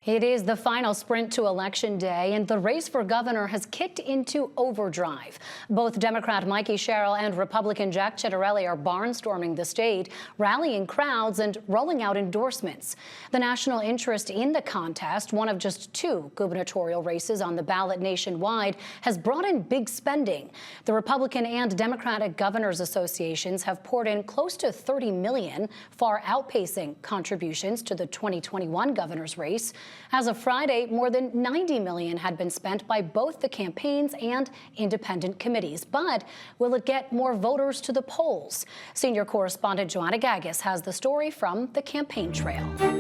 It is the final sprint to Election Day, and the race for governor has kicked into overdrive. Both Democrat Mikie Sherrill and Republican Jack Ciattarelli are barnstorming the state, rallying crowds and rolling out endorsements. The national interest in the contest, one of just two gubernatorial races on the ballot nationwide, has brought in big spending. The Republican and Democratic governors associations have poured in close to $30 million, far outpacing contributions to the 2021 governor's race. As of Friday, more than $90 million had been spent by both the campaigns and independent committees. But will it get more voters to the polls? Senior correspondent Joanna Gaggis has the story from the campaign trail. 6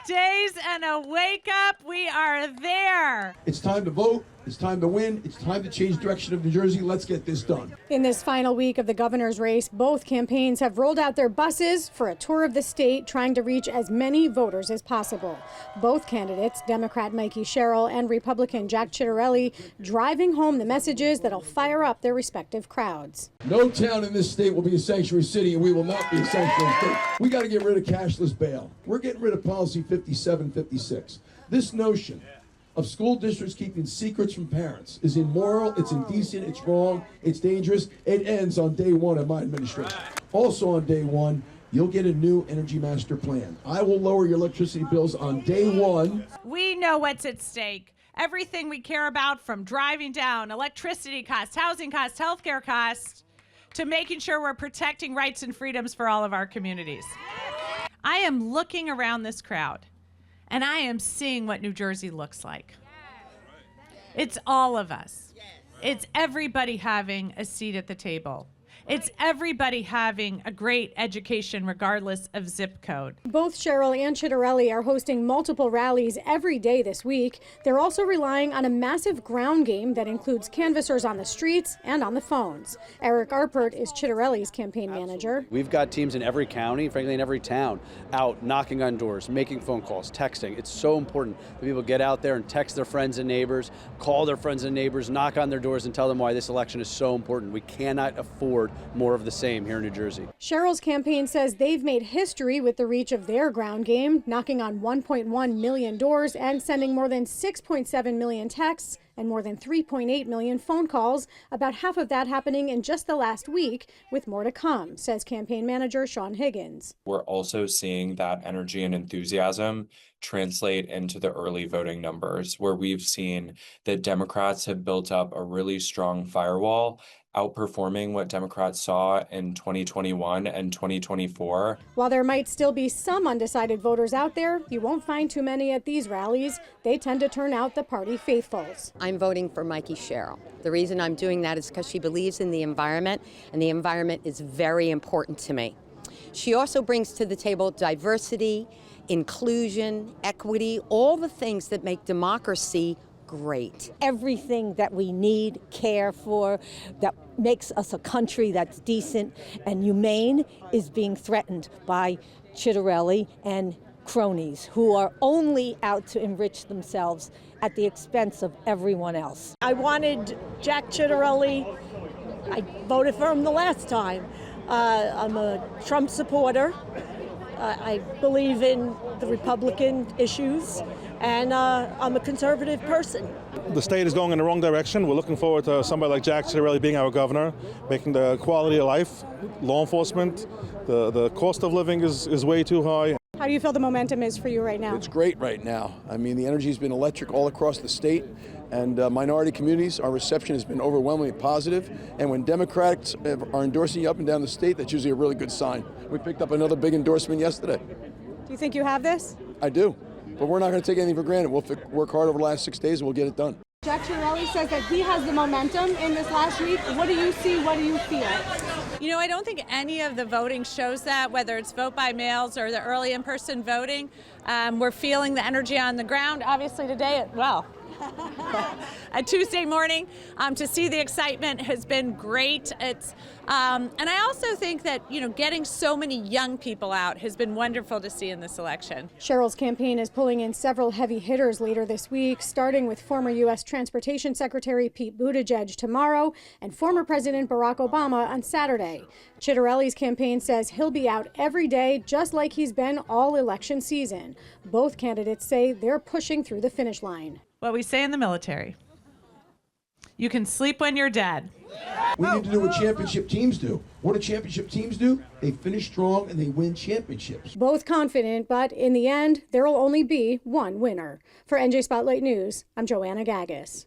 days and a wake up. We are there. It's time to vote. It's time to win. It's time to change direction of New Jersey. Let's get this done. In this final week of the governor's race, both campaigns have rolled out their buses for a tour of the state, trying to reach as many voters as possible. Both candidates, Democrat Mikie Sherrill and Republican Jack Ciattarelli, driving home the messages that'll fire up their respective crowds. No town in this state will be a sanctuary city, and we will not be a sanctuary state. We got to get rid of cashless bail. We're getting rid of policy 5756. This notion of school districts keeping secrets from parents is immoral, it's indecent, it's wrong, it's dangerous. It ends on day one of my administration. Also on day one, you'll get a new energy master plan. I will lower your electricity bills on day one. We know what's at stake. Everything we care about, from driving down electricity costs, housing costs, healthcare costs, to making sure we're protecting rights and freedoms for all of our communities. I am looking around this crowd, and I am seeing what New Jersey looks like. It's all of us. It's everybody having a seat at the table. It's everybody having a great education regardless of zip code. Both Sherrill and Ciattarelli are hosting multiple rallies every day this week. They're also relying on a massive ground game that includes canvassers on the streets and on the phones. Eric Arpert is Ciattarelli's campaign manager. We've got teams in every county, frankly in every town, out knocking on doors, making phone calls, texting. It's so important that people get out there and text their friends and neighbors, call their friends and neighbors, knock on their doors and tell them why this election is so important. We cannot afford more of the same here in New Jersey. Sherrill's campaign says they've made history with the reach of their ground game, knocking on 1.1 million doors and sending more than 6.7 million texts and more than 3.8 million phone calls, about half of that happening in just the last week, with more to come, says campaign manager Sean Higgins. We're also seeing that energy and enthusiasm translate into the early voting numbers, where we've seen that Democrats have built up a really strong firewall, outperforming what Democrats saw in 2021 and 2024. While there might still be some undecided voters out there, you won't find too many at these rallies. They tend to turn out the party faithfuls. I'm voting for Mikie Sherrill. The reason I'm doing that is because she believes in the environment, and the environment is very important to me. She also brings to the table diversity, inclusion, equity, all the things that make democracy great. Everything that we need, care for, that makes us a country that's decent and humane is being threatened by Ciattarelli and cronies who are only out to enrich themselves at the expense of everyone else. I wanted Jack Ciattarelli. I voted for him the last time. I'm a Trump supporter. I believe in the Republican issues, and I'm a conservative person. The state is going in the wrong direction. We're looking forward to somebody like Jack Ciattarelli being our governor, making the quality of life, law enforcement, the cost of living is way too high. How do you feel the momentum is for you right now? It's great right now. I mean, the energy has been electric all across the state, and minority communities, our reception has been overwhelmingly positive. And when Democrats are endorsing you up and down the state, that's usually a really good sign. We picked up another big endorsement yesterday. Do you think you have this? I do, but we're not going to take anything for granted. We'll work hard over the last 6 days and we'll get it done. Jack Ciattarelli says that he has the momentum in this last week. What do you see? What do you feel? You know, I don't think any of the voting shows that, whether it's vote by mails or the early in-person voting. We're feeling the energy on the ground. Obviously today, a Tuesday morning. To see the excitement has been great. It's and I also think that, you know, getting so many young people out has been wonderful to see in this election. Sherrill's campaign is pulling in several heavy hitters later this week, starting with former U.S. Transportation Secretary Pete Buttigieg tomorrow and former President Barack Obama on Saturday. Ciattarelli's campaign says he'll be out every day, just like he's been all election season. Both candidates say they're pushing through the finish line. What we say in the military, you can sleep when you're dead. We need to do what championship teams do. What do championship teams do? They finish strong and they win championships. Both confident, but in the end, there will only be one winner. For NJ Spotlight News, I'm Joanna Gagis.